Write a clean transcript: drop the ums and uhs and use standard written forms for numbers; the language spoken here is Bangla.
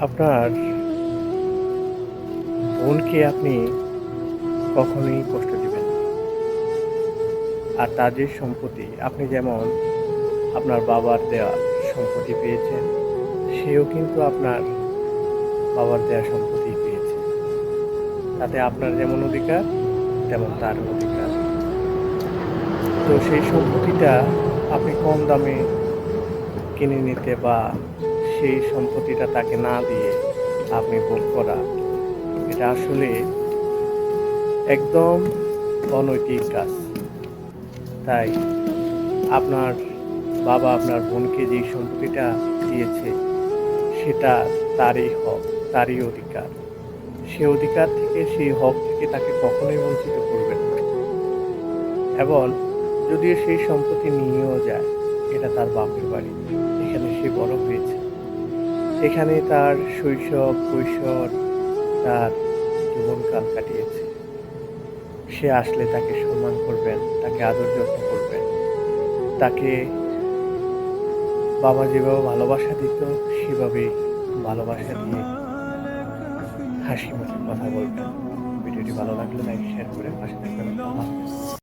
আপনার বোনকে আপনি কখনোই কষ্ট দিবেন না। আর তার যে সম্পত্তি, আপনি যেমন আপনার বাবার দেওয়া সম্পত্তি পেয়েছেন, সেও কিন্তু আপনার বাবার দেওয়া সম্পত্তিই পেয়েছে। তাতে আপনার যেমন অধিকার, তেমন তারও অধিকার। তো সেই সম্পত্তিটা আপনি কম দামে কিনে নিতে বা সেই সম্পত্তিটা তাকে না দিয়ে আপনি ভোগ করা, এটা আসলে একদম অনৈতিক কাজ। তাই আপনার বাবা আপনার বোনকে যেই সম্পত্তিটা দিয়েছে, সেটা তারই হক, তারই অধিকার। সে অধিকার থেকে, সেই হক থেকে তাকে কখনোই বঞ্চিত করবেন না। এবং যদিও সেই সম্পত্তি নিয়েও যায়, এটা তার বাপের বাড়ি, এখানে সে বড় হয়েছে, এখানে তার শৈশব, কৈশোর, তার জীবনকাল কাটিয়েছে। সে আসলে তাকে সম্মান করবেন, তাকে আদর যত্ন করবেন, তাকে বাবা যেভাবে ভালোবাসা দিত, সেভাবেই ভালোবাসা দিয়ে হাসি মুখে কথা বলবেন। ভিডিওটি ভালো লাগলে লাইক শেয়ার করে পাশে থাকবেন। আল্লাহ হাফেজ।